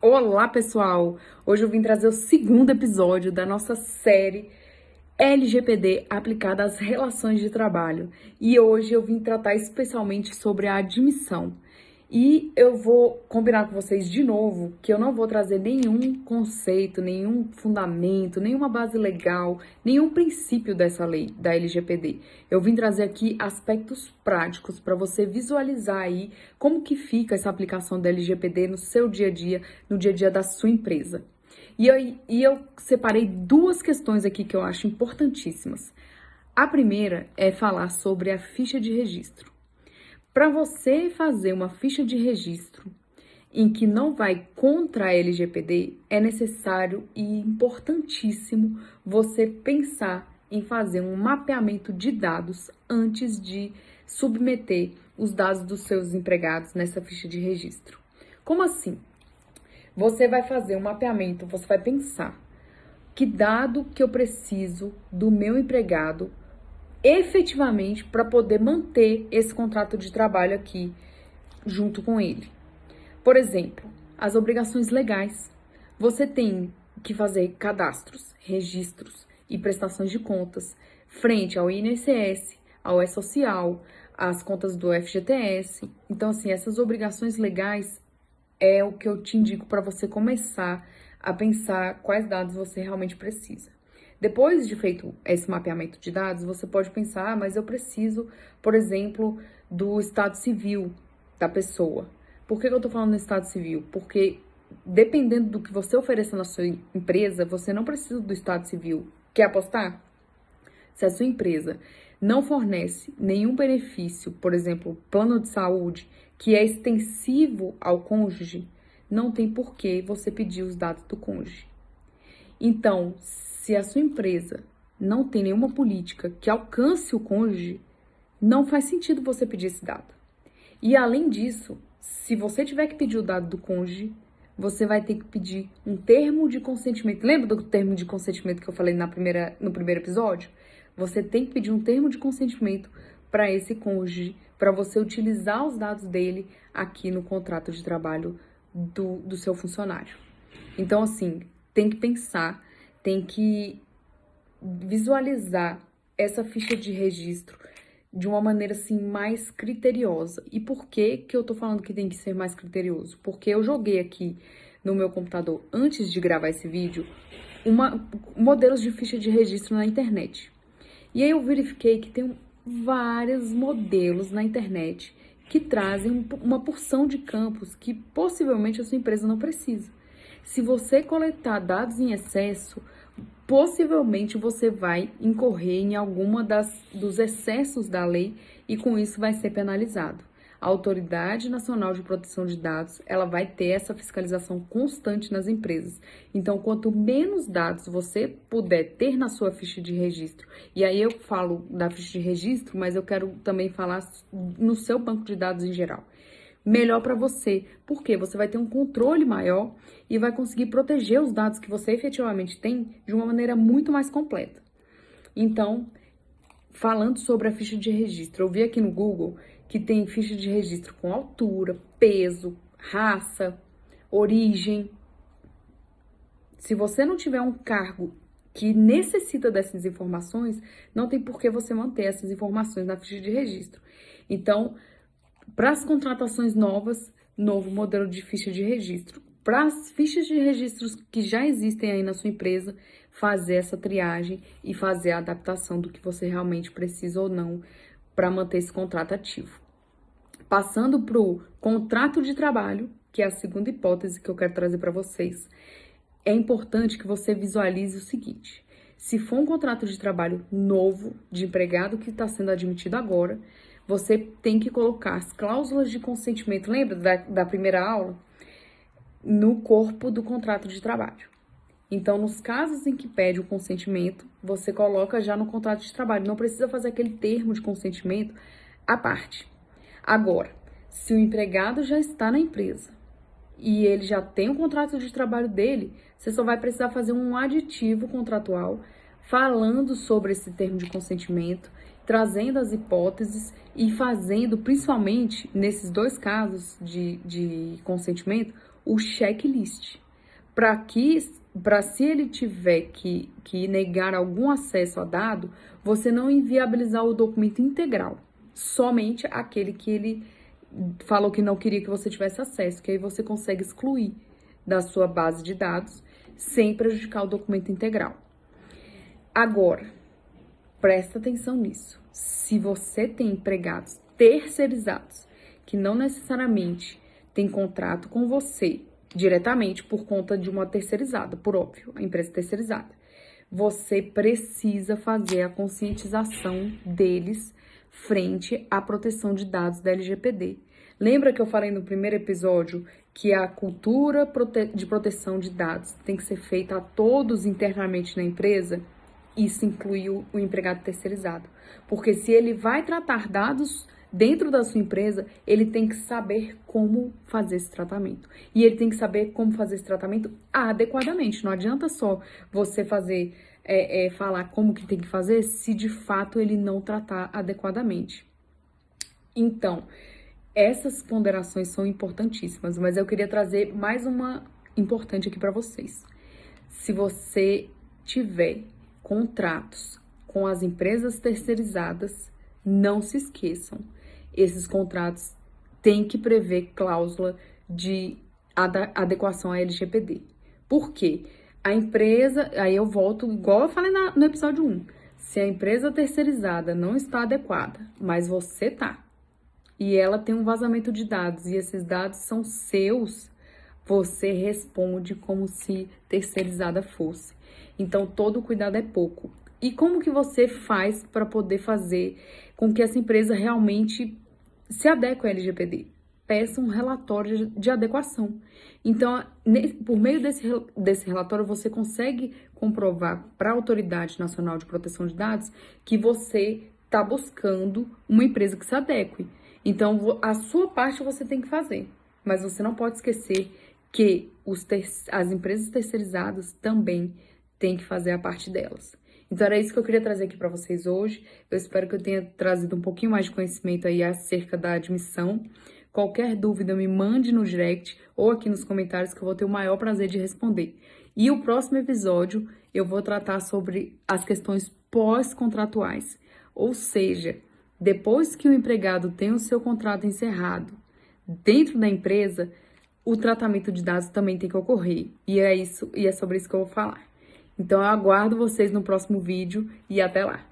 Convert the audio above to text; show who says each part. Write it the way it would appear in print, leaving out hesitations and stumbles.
Speaker 1: Olá, pessoal! Hoje eu vim trazer o segundo episódio da nossa série LGPD aplicada às relações de trabalho. E hoje eu vim tratar especialmente sobre a admissão. E eu vou combinar com vocês de novo que eu não vou trazer nenhum conceito, nenhum fundamento, nenhuma base legal, nenhum princípio dessa lei, da LGPD. Eu vim trazer aqui aspectos práticos para você visualizar aí como que fica essa aplicação da LGPD no seu dia a dia, no dia a dia da sua empresa. E eu separei duas questões aqui que eu acho importantíssimas. A primeira é falar sobre a ficha de registro. Para você fazer uma ficha de registro em que não vai contra a LGPD, é necessário e importantíssimo você pensar em fazer um mapeamento de dados antes de submeter os dados dos seus empregados nessa ficha de registro. Como assim? Você vai fazer um mapeamento, você vai pensar que dado que eu preciso do meu empregado efetivamente para poder manter esse contrato de trabalho aqui junto com ele. Por exemplo, as obrigações legais. Você tem que fazer cadastros, registros e prestações de contas frente ao INSS, ao E-Social, às contas do FGTS. Então, assim, essas obrigações legais é o que eu te indico para você começar a pensar quais dados você realmente precisa. Depois de feito esse mapeamento de dados, você pode pensar, mas eu preciso, por exemplo, do estado civil da pessoa. Por que eu tô falando do estado civil? Porque dependendo do que você ofereça na sua empresa, você não precisa do estado civil. Quer apostar? Se a sua empresa não fornece nenhum benefício, por exemplo, plano de saúde, que é extensivo ao cônjuge, não tem por que você pedir os dados do cônjuge. Então, se a sua empresa não tem nenhuma política que alcance o cônjuge, não faz sentido você pedir esse dado. E além disso, se você tiver que pedir o dado do cônjuge, você vai ter que pedir um termo de consentimento. Lembra do termo de consentimento que eu falei no primeiro episódio? Você tem que pedir um termo de consentimento para esse cônjuge, para você utilizar os dados dele aqui no contrato de trabalho do seu funcionário. Então, assim, tem que pensar, tem que visualizar essa ficha de registro de uma maneira, assim, mais criteriosa. E por que que eu tô falando que tem que ser mais criterioso? Porque eu joguei aqui no meu computador, antes de gravar esse vídeo, modelos de ficha de registro na internet. E aí eu verifiquei que tem vários modelos na internet que trazem uma porção de campos que possivelmente a sua empresa não precisa. Se você coletar dados em excesso, possivelmente você vai incorrer em alguma dos excessos da lei e com isso vai ser penalizado. A Autoridade Nacional de Proteção de Dados, ela vai ter essa fiscalização constante nas empresas. Então, quanto menos dados você puder ter na sua ficha de registro, e aí eu falo da ficha de registro, mas eu quero também falar no seu banco de dados em geral, melhor para você, porque você vai ter um controle maior e vai conseguir proteger os dados que você efetivamente tem de uma maneira muito mais completa. Então, falando sobre a ficha de registro, eu vi aqui no Google que tem ficha de registro com altura, peso, raça, origem. Se você não tiver um cargo que necessita dessas informações, não tem por que você manter essas informações na ficha de registro. Então, para as contratações novas, novo modelo de ficha de registro. Para as fichas de registros que já existem aí na sua empresa, fazer essa triagem e fazer a adaptação do que você realmente precisa ou não para manter esse contrato ativo. Passando para o contrato de trabalho, que é a segunda hipótese que eu quero trazer para vocês, é importante que você visualize o seguinte: se for um contrato de trabalho novo, de empregado que está sendo admitido agora, você tem que colocar as cláusulas de consentimento, lembra da primeira aula? No corpo do contrato de trabalho. Então, nos casos em que pede o consentimento, você coloca já no contrato de trabalho. Não precisa fazer aquele termo de consentimento à parte. Agora, se o empregado já está na empresa e ele já tem o contrato de trabalho dele, você só vai precisar fazer um aditivo contratual falando sobre esse termo de consentimento, trazendo as hipóteses e fazendo, principalmente nesses dois casos de consentimento, o checklist. Para se ele tiver que negar algum acesso a dado, você não inviabilizar o documento integral, somente aquele que ele falou que não queria que você tivesse acesso, que aí você consegue excluir da sua base de dados sem prejudicar o documento integral. Agora, presta atenção nisso. Se você tem empregados terceirizados que não necessariamente têm contrato com você diretamente por conta de uma terceirizada, por óbvio, a empresa terceirizada, você precisa fazer a conscientização deles frente à proteção de dados da LGPD. Lembra que eu falei no primeiro episódio que a cultura de proteção de dados tem que ser feita a todos internamente na empresa? Isso inclui o empregado terceirizado. Porque se ele vai tratar dados dentro da sua empresa, ele tem que saber como fazer esse tratamento. E ele tem que saber como fazer esse tratamento adequadamente. Não adianta só você fazer, falar como que tem que fazer, se de fato ele não tratar adequadamente. Então, essas ponderações são importantíssimas, mas eu queria trazer mais uma importante aqui para vocês. Se você tiver contratos com as empresas terceirizadas, não se esqueçam. Esses contratos têm que prever cláusula de adequação à LGPD. Por quê? A empresa, aí eu volto, igual eu falei no episódio 1, se a empresa terceirizada não está adequada, mas você tá, e ela tem um vazamento de dados, e esses dados são seus, você responde como se terceirizada fosse. Então, todo cuidado é pouco. E como que você faz para poder fazer com que essa empresa realmente se adeque à LGPD? Peça um relatório de adequação. Então, por meio desse relatório, você consegue comprovar para a Autoridade Nacional de Proteção de Dados que você está buscando uma empresa que se adeque. Então, a sua parte você tem que fazer. Mas você não pode esquecer que as empresas terceirizadas também têm que fazer a parte delas. Então, era isso que eu queria trazer aqui para vocês hoje. Eu espero que eu tenha trazido um pouquinho mais de conhecimento aí acerca da admissão. Qualquer dúvida, me mande no direct ou aqui nos comentários que eu vou ter o maior prazer de responder. E o próximo episódio eu vou tratar sobre as questões pós-contratuais. Ou seja, depois que o empregado tem o seu contrato encerrado dentro da empresa, o tratamento de dados também tem que ocorrer. E é sobre isso que eu vou falar. Então, eu aguardo vocês no próximo vídeo e até lá!